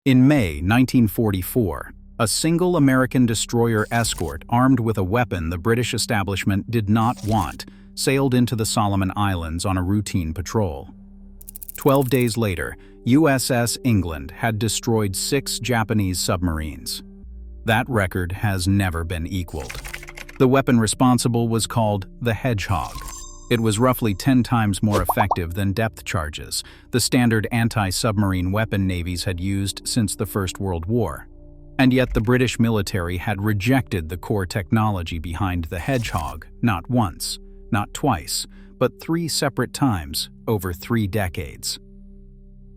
In May 1944, a single American destroyer escort armed with a weapon the British establishment did not want sailed into the Solomon Islands on a routine patrol. 12 days later, USS England had destroyed 6 Japanese submarines. That record has never been equaled. The weapon responsible was called the Hedgehog. It was roughly 10 times more effective than depth charges, the standard anti-submarine weapon navies had used since the First World War. And yet the British military had rejected the core technology behind the Hedgehog not once, not twice, but 3 separate times over 3 decades.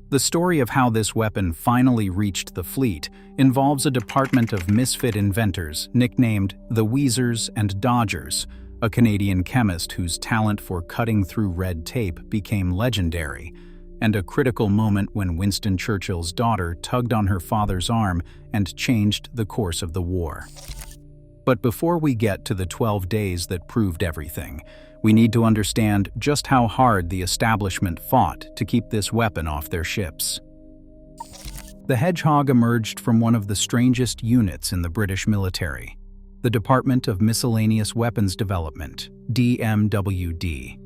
The story of how this weapon finally reached the fleet involves a department of misfit inventors nicknamed the Wheezers and Dodgers, a Canadian chemist whose talent for cutting through red tape became legendary, and a critical moment when Winston Churchill's daughter tugged on her father's arm and changed the course of the war. But before we get to the 12 days that proved everything, we need to understand just how hard the establishment fought to keep this weapon off their ships. The Hedgehog emerged from one of the strangest units in the British military, the Department of Miscellaneous Weapons Development, DMWD.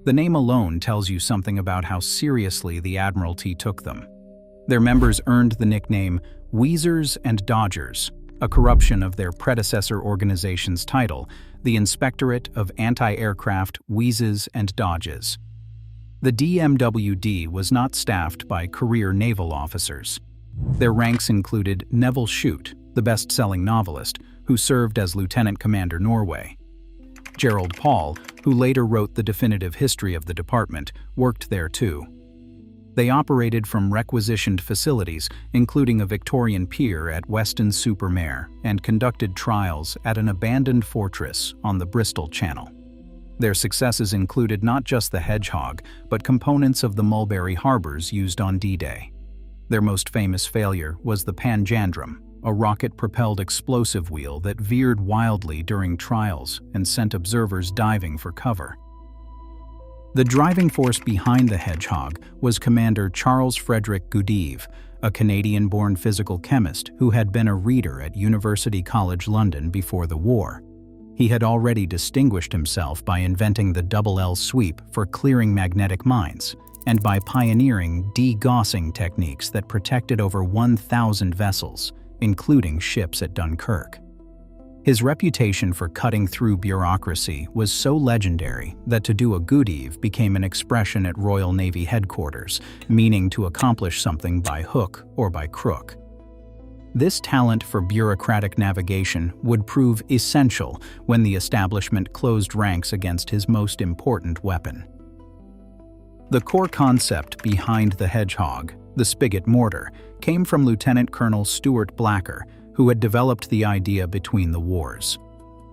The name alone tells you something about how seriously the Admiralty took them. Their members earned the nickname Wheezers and Dodgers, a corruption of their predecessor organization's title, the Inspectorate of Anti-Aircraft Wheezes and Dodges. The DMWD was not staffed by career naval officers. Their ranks included Nevil Shute, the best-selling novelist, who served as Lieutenant Commander Norway. Gerald Paul, who later wrote the definitive history of the department, worked there too. They operated from requisitioned facilities, including a Victorian pier at Weston-super-Mare, and conducted trials at an abandoned fortress on the Bristol Channel. Their successes included not just the Hedgehog, but components of the Mulberry Harbors used on D-Day. Their most famous failure was the Panjandrum, a rocket-propelled explosive wheel that veered wildly during trials and sent observers diving for cover. The driving force behind the Hedgehog was Commander Charles Frederick Goodeve, a Canadian-born physical chemist who had been a reader at University College London before the war. He had already distinguished himself by inventing the double L sweep for clearing magnetic mines, and by pioneering degaussing techniques that protected over 1,000 vessels, including ships at Dunkirk. His reputation for cutting through bureaucracy was so legendary that to do a Goodeve became an expression at Royal Navy headquarters, meaning to accomplish something by hook or by crook. This talent for bureaucratic navigation would prove essential when the establishment closed ranks against his most important weapon. The core concept behind the Hedgehog, the spigot mortar, came from Lieutenant Colonel Stuart Blacker, who had developed the idea between the wars.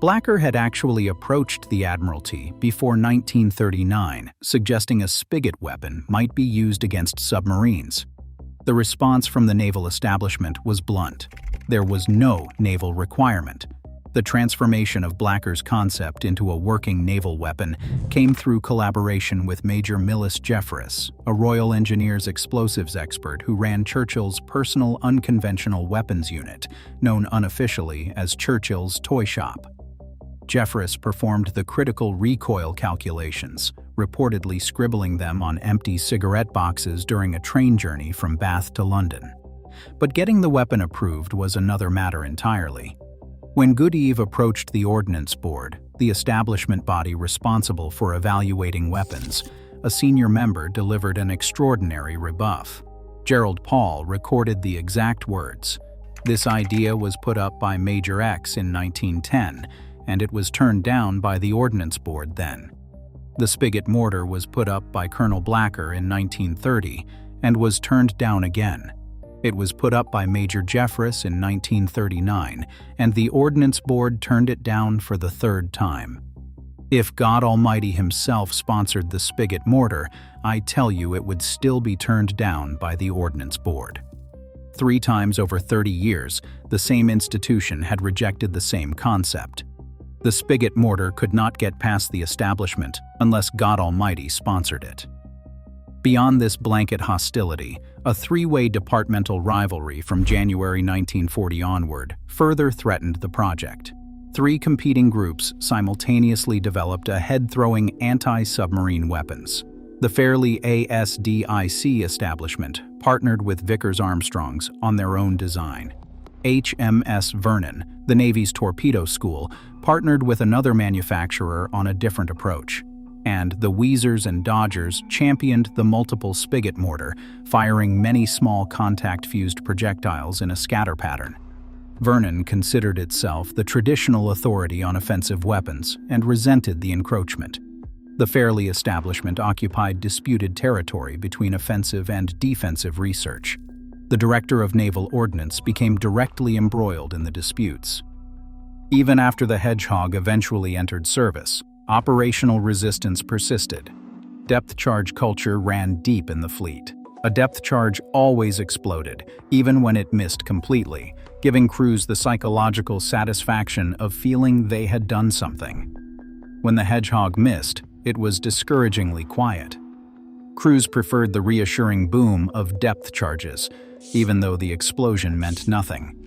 Blacker had actually approached the Admiralty before 1939, suggesting a spigot weapon might be used against submarines. The response from the naval establishment was blunt. There was no naval requirement. The transformation of Blacker's concept into a working naval weapon came through collaboration with Major Millis Jeffress, a Royal Engineers explosives expert who ran Churchill's personal unconventional weapons unit, known unofficially as Churchill's Toy Shop. Jeffress performed the critical recoil calculations, reportedly scribbling them on empty cigarette boxes during a train journey from Bath to London. But getting the weapon approved was another matter entirely. When Goodeve approached the Ordnance Board, the establishment body responsible for evaluating weapons, a senior member delivered an extraordinary rebuff. Gerald Paul recorded the exact words. This idea was put up by Major X in 1910, and it was turned down by the Ordnance Board then. The spigot mortar was put up by Colonel Blacker in 1930 and was turned down again. It was put up by Major Jeffress in 1939, and the Ordnance Board turned it down for the 3rd time. If God Almighty himself sponsored the spigot mortar, I tell you it would still be turned down by the Ordnance Board. 3 times over 30 years, the same institution had rejected the same concept. The spigot mortar could not get past the establishment unless God Almighty sponsored it. Beyond this blanket hostility, a three-way departmental rivalry from January 1940 onward further threatened the project. Three competing groups simultaneously developed a head-throwing anti-submarine weapons. The Fairleigh ASDIC establishment partnered with Vickers Armstrongs on their own design. HMS Vernon, the Navy's torpedo school, partnered with another manufacturer on a different approach. And the Wheezers and Dodgers championed the multiple spigot mortar, firing many small contact-fused projectiles in a scatter pattern. Vernon considered itself the traditional authority on offensive weapons and resented the encroachment. The Fairleigh establishment occupied disputed territory between offensive and defensive research. The director of naval ordnance became directly embroiled in the disputes. Even after the Hedgehog eventually entered service, operational resistance persisted. Depth charge culture ran deep in the fleet. A depth charge always exploded, even when it missed completely, giving crews the psychological satisfaction of feeling they had done something. When the Hedgehog missed, it was discouragingly quiet. Crews preferred the reassuring boom of depth charges, even though the explosion meant nothing.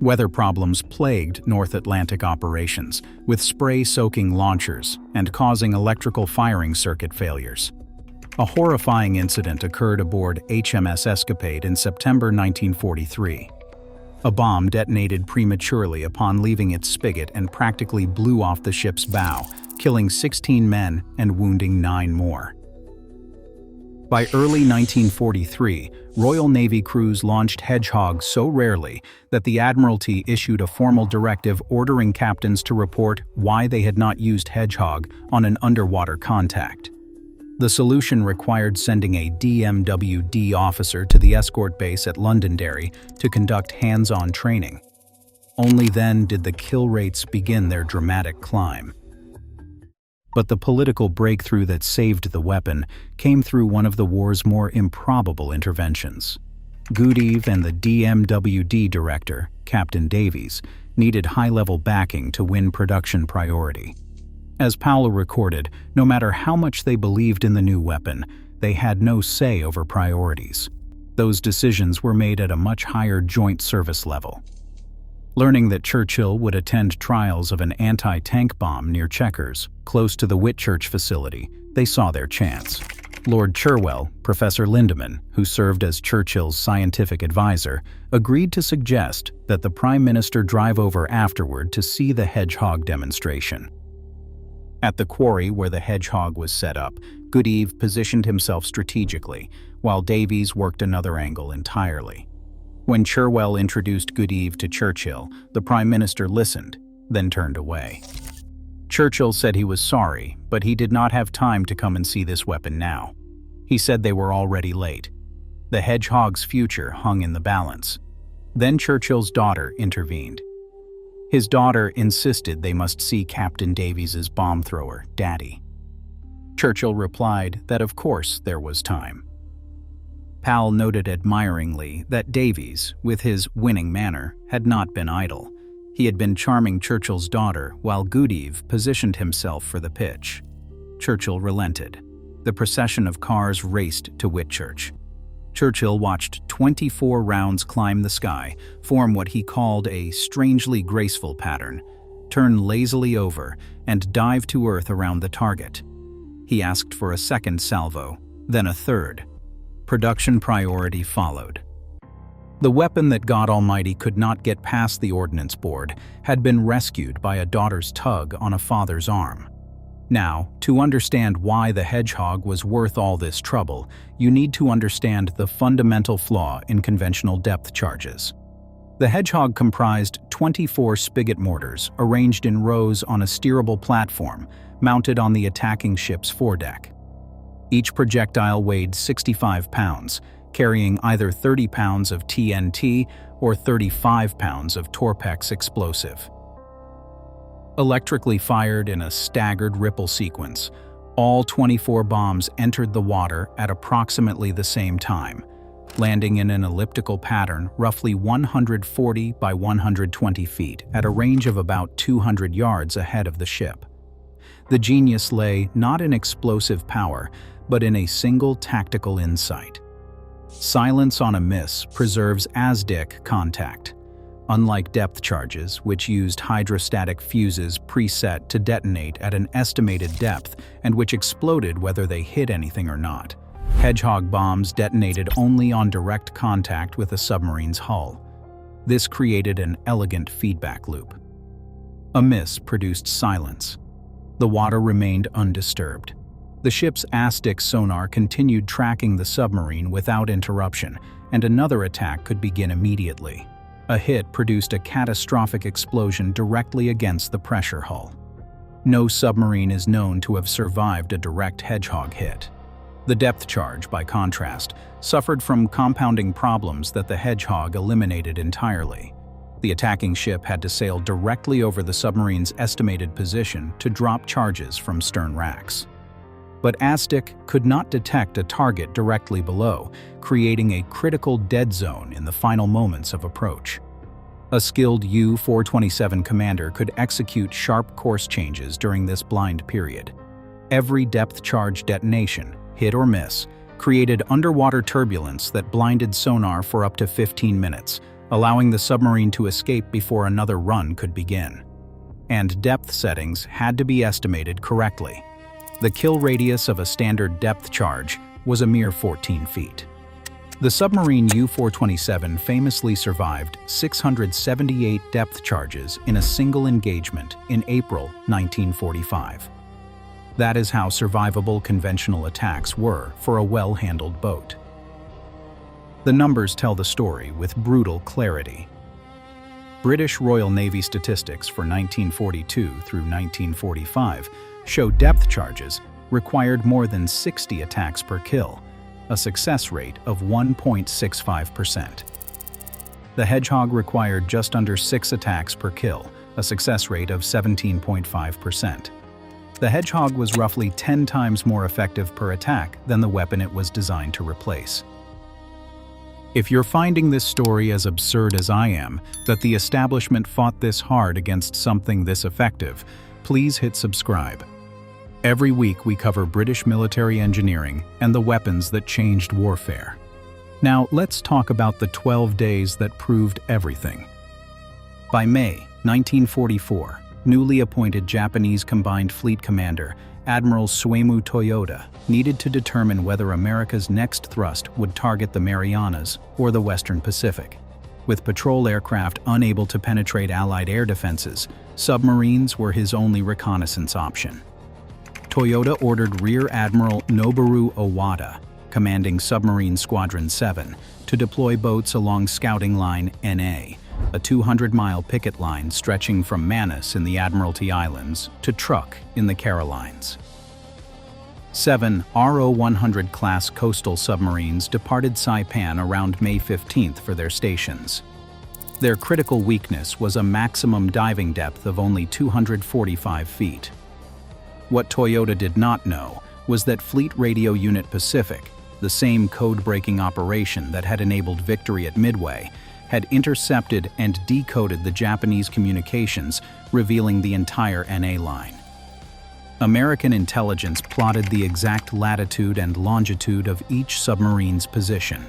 Weather problems plagued North Atlantic operations, with spray-soaking launchers and causing electrical firing circuit failures. A horrifying incident occurred aboard HMS Escapade in September 1943. A bomb detonated prematurely upon leaving its spigot and practically blew off the ship's bow, killing 16 men and wounding 9 more. By early 1943, Royal Navy crews launched Hedgehog so rarely that the Admiralty issued a formal directive ordering captains to report why they had not used Hedgehog on an underwater contact. The solution required sending a DMWD officer to the escort base at Londonderry to conduct hands-on training. Only then did the kill rates begin their dramatic climb. But the political breakthrough that saved the weapon came through one of the war's more improbable interventions. Goodeve and the DMWD director, Captain Davies, needed high-level backing to win production priority. As Powell recorded, no matter how much they believed in the new weapon, they had no say over priorities. Those decisions were made at a much higher joint service level. Learning that Churchill would attend trials of an anti-tank bomb near Chequers, close to the Whitchurch facility, they saw their chance. Lord Cherwell, Professor Lindemann, who served as Churchill's scientific advisor, agreed to suggest that the Prime Minister drive over afterward to see the Hedgehog demonstration. At the quarry where the Hedgehog was set up, Goodeve positioned himself strategically, while Davies worked another angle entirely. When Cherwell introduced Goodeve to Churchill, the Prime Minister listened, then turned away. Churchill said he was sorry, but he did not have time to come and see this weapon now. He said they were already late. The Hedgehog's future hung in the balance. Then Churchill's daughter intervened. His daughter insisted they must see Captain Davies's bomb thrower, Daddy. Churchill replied that of course there was time. Powell noted admiringly that Davies, with his winning manner, had not been idle. He had been charming Churchill's daughter while Goodeve positioned himself for the pitch. Churchill relented. The procession of cars raced to Whitchurch. Churchill watched 24 rounds climb the sky, form what he called a strangely graceful pattern, turn lazily over, and dive to earth around the target. He asked for a second salvo, then a third. Production priority followed. The weapon that God Almighty could not get past the Ordnance Board had been rescued by a daughter's tug on a father's arm. Now, to understand why the Hedgehog was worth all this trouble, you need to understand the fundamental flaw in conventional depth charges. The Hedgehog comprised 24 spigot mortars arranged in rows on a steerable platform mounted on the attacking ship's foredeck. Each projectile weighed 65 pounds, carrying either 30 pounds of TNT or 35 pounds of Torpex explosive. Electrically fired in a staggered ripple sequence, all 24 bombs entered the water at approximately the same time, landing in an elliptical pattern roughly 140 by 120 feet at a range of about 200 yards ahead of the ship. The genius lay not in explosive power, but in a single tactical insight. Silence on a miss preserves as-dic contact. Unlike depth charges, which used hydrostatic fuses preset to detonate at an estimated depth and which exploded whether they hit anything or not, Hedgehog bombs detonated only on direct contact with a submarine's hull. This created an elegant feedback loop. A miss produced silence. The water remained undisturbed. The ship's as-dic sonar continued tracking the submarine without interruption, and another attack could begin immediately. A hit produced a catastrophic explosion directly against the pressure hull. No submarine is known to have survived a direct Hedgehog hit. The depth charge, by contrast, suffered from compounding problems that the Hedgehog eliminated entirely. The attacking ship had to sail directly over the submarine's estimated position to drop charges from stern racks. But as-dic could not detect a target directly below, creating a critical dead zone in the final moments of approach. A skilled U-427 commander could execute sharp course changes during this blind period. Every depth charge detonation, hit or miss, created underwater turbulence that blinded sonar for up to 15 minutes, allowing the submarine to escape before another run could begin. And depth settings had to be estimated correctly. The kill radius of a standard depth charge was a mere 14 feet. The submarine U-427 famously survived 678 depth charges in a single engagement in April 1945. That is how survivable conventional attacks were for a well-handled boat. The numbers tell the story with brutal clarity. British Royal Navy statistics for 1942 through 1945 show depth charges required more than 60 attacks per kill, a success rate of 1.65%. The Hedgehog required just under 6 attacks per kill, a success rate of 17.5%. The Hedgehog was roughly 10 times more effective per attack than the weapon it was designed to replace. If you're finding this story as absurd as I am, that the establishment fought this hard against something this effective, please hit subscribe. Every week we cover British military engineering and the weapons that changed warfare. Now let's talk about the 12 days that proved everything. By May 1944, newly appointed Japanese Combined Fleet Commander Admiral Suemu Toyoda needed to determine whether America's next thrust would target the Marianas or the Western Pacific. With patrol aircraft unable to penetrate Allied air defenses, submarines were his only reconnaissance option. Toyoda ordered Rear Admiral Noboru Owada, commanding Submarine Squadron 7, to deploy boats along Scouting Line NA, a 200-mile picket line stretching from Manus in the Admiralty Islands to Truk in the Carolines. 7 RO-100 class coastal submarines departed Saipan around May 15th for their stations. Their critical weakness was a maximum diving depth of only 245 feet. What Toyota did not know was that Fleet Radio Unit Pacific, the same code-breaking operation that had enabled victory at Midway, had intercepted and decoded the Japanese communications, revealing the entire NA line. American intelligence plotted the exact latitude and longitude of each submarine's position.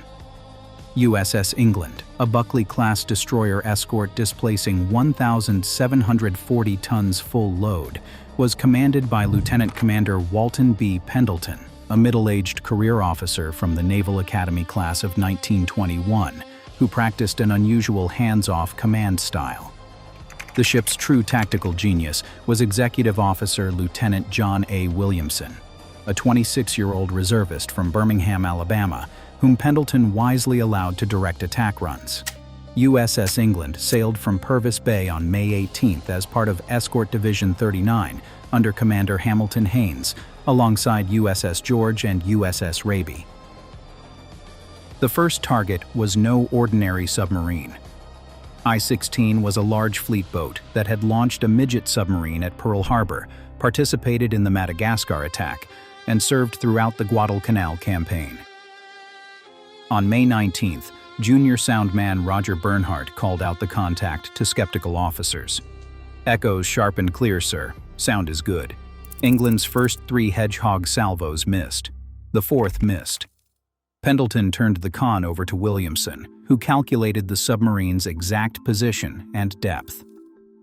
USS England, a Buckley-class destroyer escort displacing 1,740 tons full load, was commanded by Lieutenant Commander Walton B. Pendleton, a middle-aged career officer from the Naval Academy class of 1921, who practiced an unusual hands-off command style. The ship's true tactical genius was Executive Officer Lieutenant John A. Williamson, a 26-year-old reservist from Birmingham, Alabama, whom Pendleton wisely allowed to direct attack runs. USS England sailed from Purvis Bay on May 18th as part of Escort Division 39 under Commander Hamilton Haynes, alongside USS George and USS Raby. The first target was no ordinary submarine. I-16 was a large fleet boat that had launched a midget submarine at Pearl Harbor, participated in the Madagascar attack, and served throughout the Guadalcanal campaign. On May 19th, Junior Soundman Roger Bernhardt called out the contact to skeptical officers. "Echoes sharp and clear, sir. Sound is good." England's first 3 Hedgehog salvos missed. The fourth missed. Pendleton turned the con over to Williamson, who calculated the submarine's exact position and depth.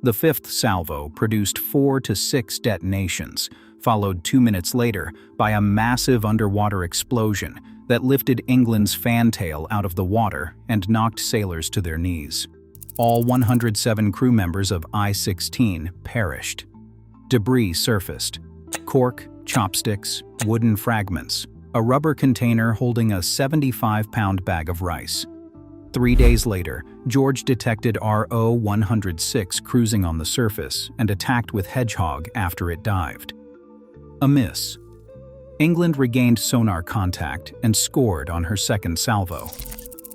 The fifth salvo produced 4 to 6 detonations, followed 2 minutes later by a massive underwater explosion that lifted England's fantail out of the water and knocked sailors to their knees. All 107 crew members of I-16 perished. Debris surfaced: cork, chopsticks, wooden fragments, a rubber container holding a 75-pound bag of rice. 3 days later, George detected RO-106 cruising on the surface and attacked with Hedgehog after it dived. A miss. England regained sonar contact and scored on her second salvo.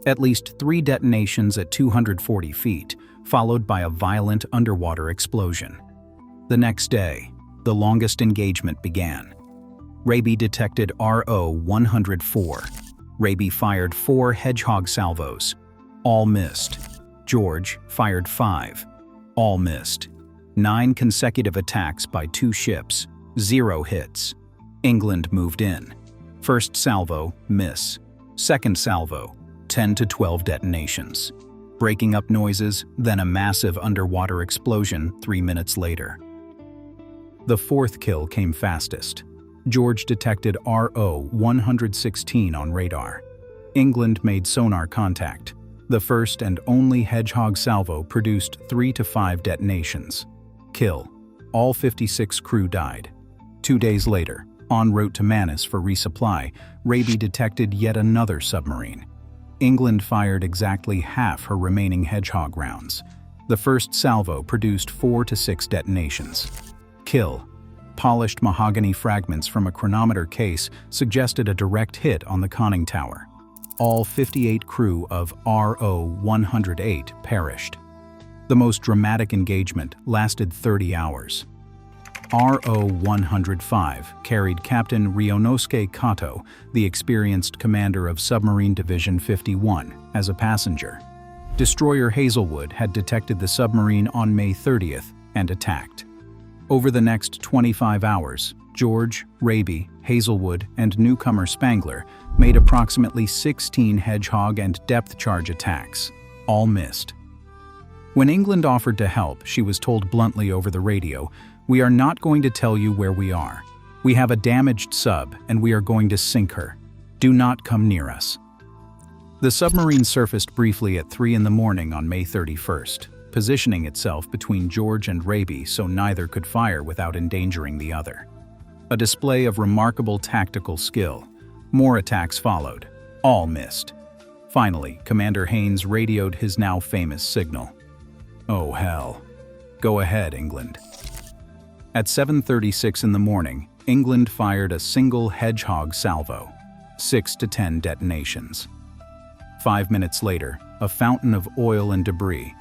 At least 3 detonations at 240 feet, followed by a violent underwater explosion. The next day, the longest engagement began. Raby detected RO-104. Raby fired 4 Hedgehog salvos. All missed. George fired 5. All missed. 9 consecutive attacks by 2 ships. 0 hits. England moved in. First salvo, miss. Second salvo, 10 to 12 detonations. Breaking up noises, then a massive underwater explosion 3 minutes later. The fourth kill came fastest. George detected RO-116 on radar. England made sonar contact. The first and only Hedgehog salvo produced 3 to 5 detonations. Kill. All 56 crew died. 2 days later, en route to Manus for resupply, Raby detected yet another submarine. England fired exactly half her remaining Hedgehog rounds. The first salvo produced 4 to 6 detonations. Kill. Polished mahogany fragments from a chronometer case suggested a direct hit on the conning tower. All 58 crew of RO-108 perished. The most dramatic engagement lasted 30 hours. RO-105 carried Captain Ryunosuke Kato, the experienced commander of Submarine Division 51, as a passenger. Destroyer Hazelwood had detected the submarine on May 30th and attacked. Over the next 25 hours, George, Raby, Hazelwood, and newcomer Spangler made approximately 16 Hedgehog and depth charge attacks. All missed. When England offered to help, she was told bluntly over the radio, "We are not going to tell you where we are. We have a damaged sub, and we are going to sink her. Do not come near us." The submarine surfaced briefly at 3 in the morning on May 31st, positioning itself between George and Raby so neither could fire without endangering the other. A display of remarkable tactical skill. More attacks followed. All missed. Finally, Commander Haynes radioed his now famous signal. "Oh hell. Go ahead, England." At 7:36 in the morning, England fired a single Hedgehog salvo. 6 to 10 detonations. 5 minutes later, a fountain of oil and debris.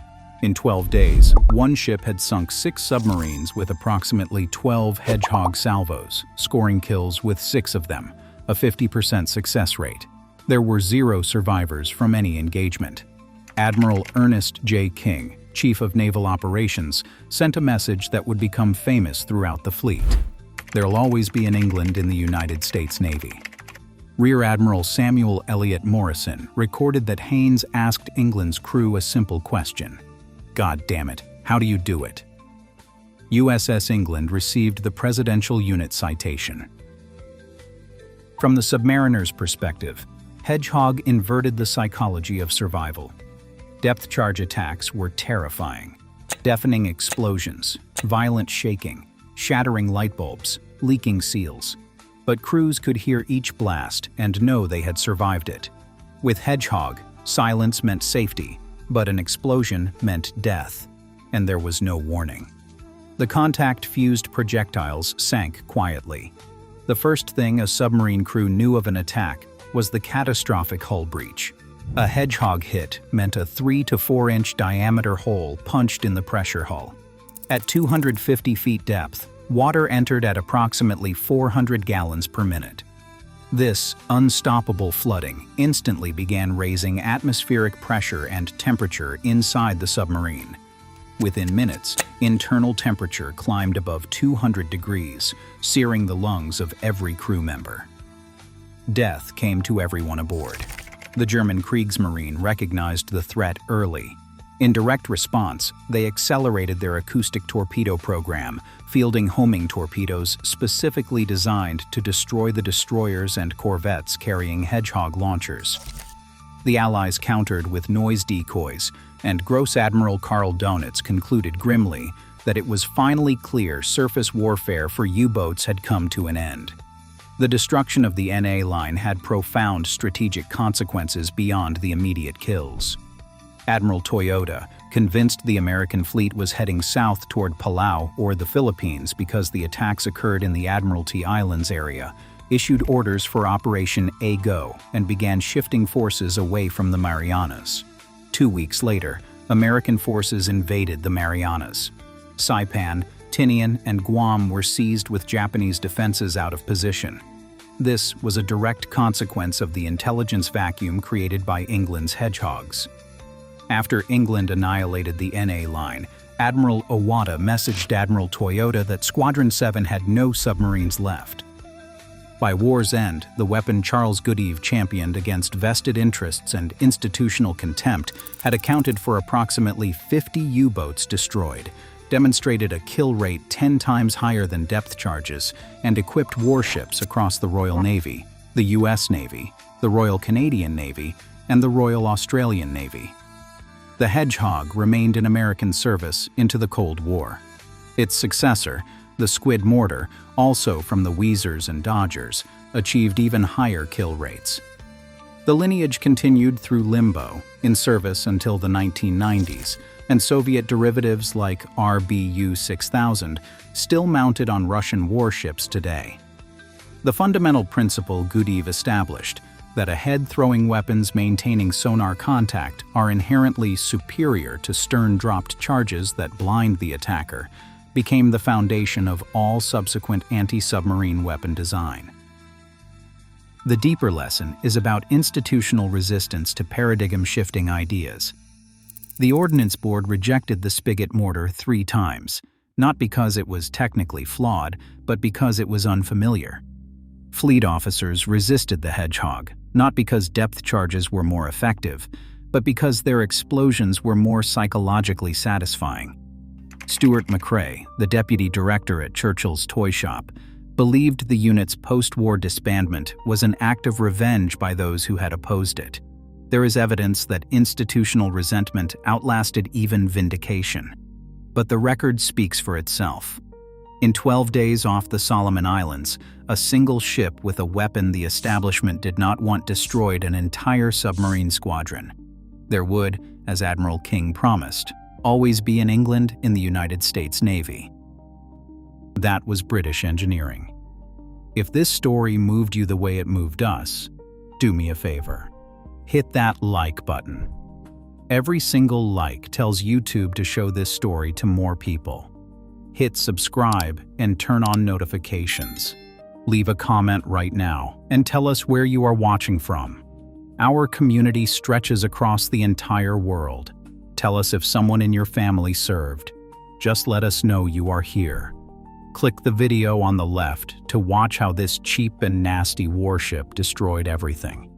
In 12 days, one ship had sunk 6 submarines with approximately 12 Hedgehog salvos, scoring kills with 6 of them, a 50% success rate. There were 0 survivors from any engagement. Admiral Ernest J. King, Chief of Naval Operations, sent a message that would become famous throughout the fleet. There'll always be an England in the United States Navy. Rear Admiral Samuel Eliot Morrison recorded that Haynes asked England's crew a simple question. "God damn it, how do you do it?" USS England received the Presidential Unit Citation. From the submariner's perspective, Hedgehog inverted the psychology of survival. Depth charge attacks were terrifying. Deafening explosions, violent shaking, shattering light bulbs, leaking seals. But crews could hear each blast and know they had survived it. With Hedgehog, silence meant safety, but an explosion meant death, and there was no warning. The contact-fused projectiles sank quietly. The first thing a submarine crew knew of an attack was the catastrophic hull breach. A Hedgehog hit meant a 3 to 4 inch diameter hole punched in the pressure hull. At 250 feet depth, water entered at approximately 400 gallons per minute. This unstoppable flooding instantly began raising atmospheric pressure and temperature inside the submarine. Within minutes, internal temperature climbed above 200 degrees, searing the lungs of every crew member. Death came to everyone aboard. The German Kriegsmarine recognized the threat early. In direct response, they accelerated their acoustic torpedo program, fielding homing torpedoes specifically designed to destroy the destroyers and corvettes carrying Hedgehog launchers. The Allies countered with noise decoys, and Gross Admiral Karl Donitz concluded grimly that it was finally clear surface warfare for U-boats had come to an end. The destruction of the NA line had profound strategic consequences beyond the immediate kills. Admiral Toyota, convinced the American fleet was heading south toward Palau or the Philippines because the attacks occurred in the Admiralty Islands area, issued orders for Operation A-Go and began shifting forces away from the Marianas. 2 weeks later, American forces invaded the Marianas. Saipan, Tinian, and Guam were seized with Japanese defenses out of position. This was a direct consequence of the intelligence vacuum created by England's Hedgehogs. After England annihilated the NA line, Admiral Owada messaged Admiral Toyota that Squadron 7 had no submarines left. By war's end, the weapon Charles Goodeve championed against vested interests and institutional contempt had accounted for approximately 50 U-boats destroyed, demonstrated a kill rate 10 times higher than depth charges, and equipped warships across the Royal Navy, the U.S. Navy, the Royal Canadian Navy, and the Royal Australian Navy. The Hedgehog remained in American service into the Cold War. Its successor, the Squid mortar, also from the Wheezers and Dodgers, achieved even higher kill rates. The lineage continued through limbo, in service until the 1990s, and Soviet derivatives like RBU-6000 still mounted on Russian warships today. The fundamental principle Goodeve established, that ahead-throwing weapons maintaining sonar contact are inherently superior to stern-dropped charges that blind the attacker, became the foundation of all subsequent anti-submarine weapon design. The deeper lesson is about institutional resistance to paradigm-shifting ideas. The Ordnance Board rejected the Spigot mortar 3 times, not because it was technically flawed, but because it was unfamiliar. Fleet officers resisted the Hedgehog, not because depth charges were more effective, but because their explosions were more psychologically satisfying. Stuart McCrae, the deputy director at Churchill's toy shop, believed the unit's post-war disbandment was an act of revenge by those who had opposed it. There is evidence that institutional resentment outlasted even vindication. But the record speaks for itself. In 12 days off the Solomon Islands, a single ship with a weapon the establishment did not want destroyed an entire submarine squadron. There would, as Admiral King promised, always be an England in the United States Navy. That was British engineering. If this story moved you the way it moved us, do me a favor. Hit that like button. Every single like tells YouTube to show this story to more people. Hit subscribe and turn on notifications. Leave a comment right now and tell us where you are watching from. Our community stretches across the entire world. Tell us if someone in your family served. Just let us know you are here. Click the video on the left to watch how this cheap and nasty warship destroyed everything.